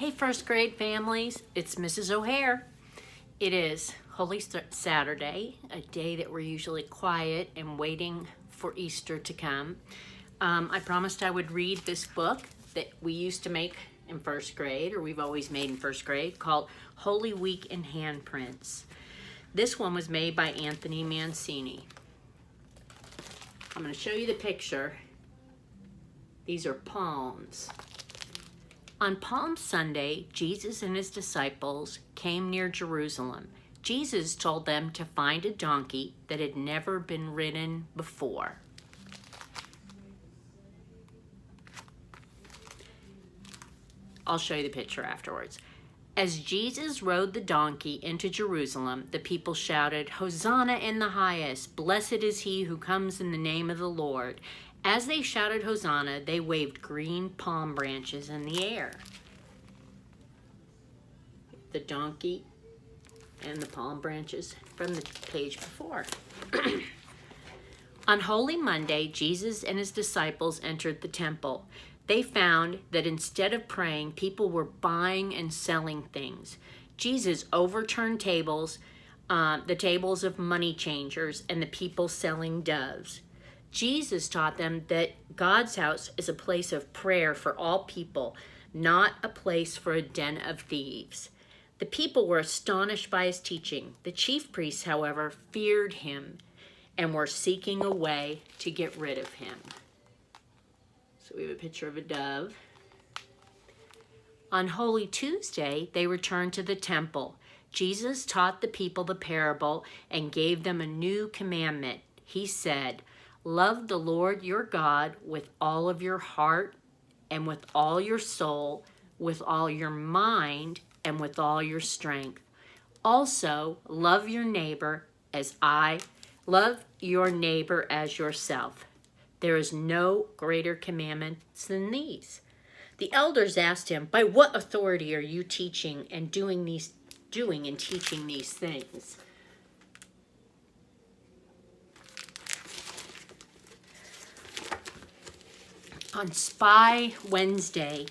Hey first grade families, it's Mrs. O'Hare. It is Holy Saturday, a day that we're usually quiet and waiting for Easter to come. I promised I would read this book that we used to make in first grade, or we've always made in first grade, called Holy Week in Handprints. This one was made by Anthony Mancini. I'm going to show you the picture. These are palms. On Palm Sunday, Jesus and his disciples came near Jerusalem. Jesus told them to find a donkey that had never been ridden before. I'll show you the picture afterwards. As Jesus rode the donkey into Jerusalem, the people shouted, "Hosanna in the highest! Blessed is he who comes in the name of the Lord." As they shouted Hosanna, they waved green palm branches in the air. The donkey and the palm branches from the page before. On Holy Monday, Jesus and his disciples entered the temple. They found that instead of praying, people were buying and selling things. Jesus overturned tables, the tables of money changers and the people selling doves. Jesus taught them that God's house is a place of prayer for all people, not a place for a den of thieves. The people were astonished by his teaching. The chief priests, however, feared him and were seeking a way to get rid of him. So we have a picture of a dove. On Holy Tuesday, they returned to the temple. Jesus taught the people the parable and gave them a new commandment. He said, "Love the Lord your God with all of your heart and with all your soul, with all your mind and with all your strength. Also, love your neighbor as yourself. There is no greater commandments than these." The elders asked him, "By what authority are you teaching and doing and teaching these things?" On Spy Wednesday,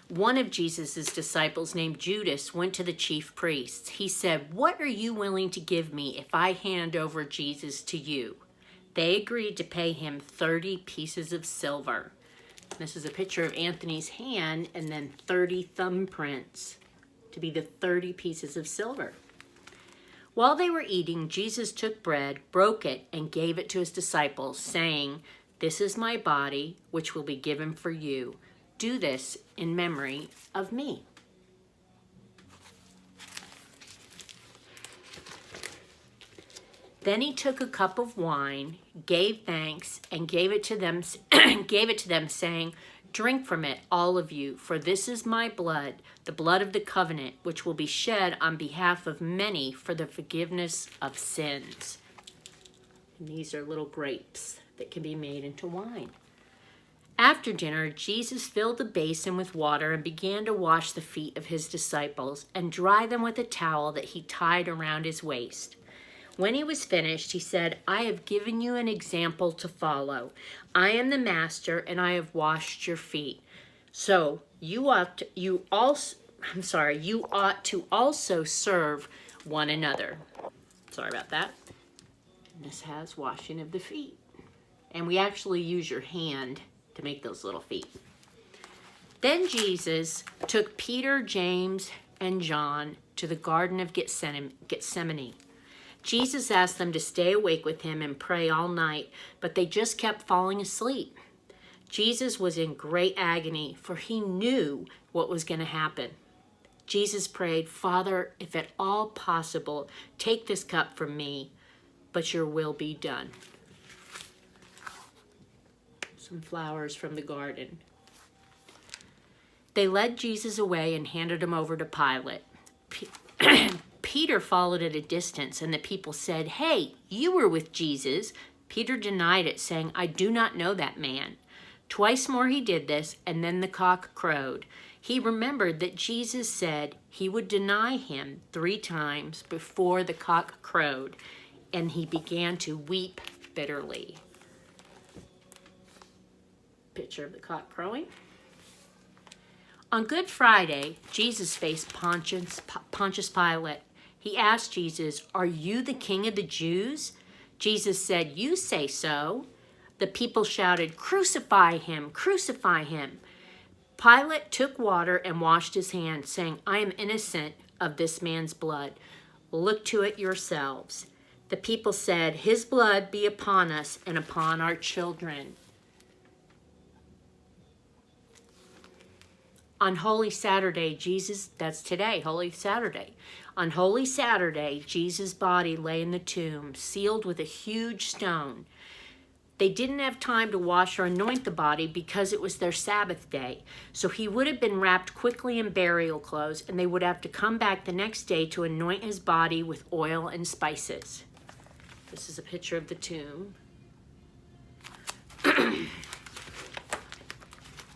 one of Jesus' disciples named Judas went to the chief priests. He said, "What are you willing to give me if I hand over Jesus to you?" They agreed to pay him 30 pieces of silver. This is a picture of Anthony's hand and then 30 thumbprints to be the 30 pieces of silver. While they were eating, Jesus took bread, broke it, and gave it to his disciples, saying, "This is my body, which will be given for you. Do this in memory of me." Then he took a cup of wine, gave thanks, and gave it to them, saying, "Drink from it, all of you, for this is my blood, the blood of the covenant, which will be shed on behalf of many for the forgiveness of sins." And these are little grapes that can be made into wine. After dinner, Jesus filled the basin with water and began to wash the feet of his disciples and dry them with a towel that he tied around his waist. When he was finished, he said, "I have given you an example to follow. I am the master, and I have washed your feet. So you ought to also serve one another." Sorry about that. And this has washing of the feet. And we actually use your hand to make those little feet. Then Jesus took Peter, James, and John to the Garden of Gethsemane. Jesus asked them to stay awake with him and pray all night, but they just kept falling asleep. Jesus was in great agony, for he knew what was going to happen. Jesus prayed, "Father, if at all possible, take this cup from me, but your will be done." Some flowers from the garden. They led Jesus away and handed him over to Pilate. Peter followed at a distance, and the people said, "Hey, you were with Jesus." Peter denied it, saying, "I do not know that man." Twice more he did this, and then the cock crowed. He remembered that Jesus said he would deny him 3 times before the cock crowed, and he began to weep bitterly. Picture of the cock crowing. On Good Friday, Jesus faced Pontius Pilate. He asked Jesus, "Are you the king of the Jews?" Jesus said, "You say so." The people shouted, "Crucify him! Crucify him!" Pilate took water and washed his hands, saying, "I am innocent of this man's blood. Look to it yourselves." The people said, "His blood be upon us and upon our children." On Holy Saturday, that's today, Holy Saturday. On Holy Saturday, Jesus' body lay in the tomb, sealed with a huge stone. They didn't have time to wash or anoint the body because it was their Sabbath day. So he would have been wrapped quickly in burial clothes, and they would have to come back the next day to anoint his body with oil and spices. This is a picture of the tomb.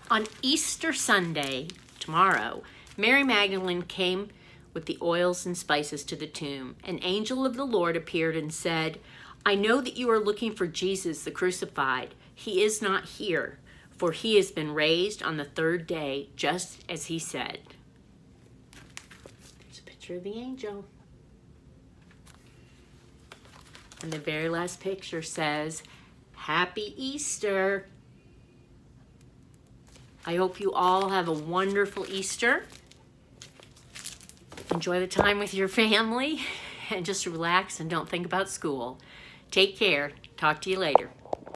On Easter Sunday, tomorrow, Mary Magdalene came with the oils and spices to the tomb. An angel of the Lord appeared and said, "I know that you are looking for Jesus, the crucified. He is not here, for he has been raised on the third day, just as he said." There's a picture of the angel. And the very last picture says, "Happy Easter." I hope you all have a wonderful Easter. Enjoy the time with your family and just relax and don't think about school. Take care. Talk to you later.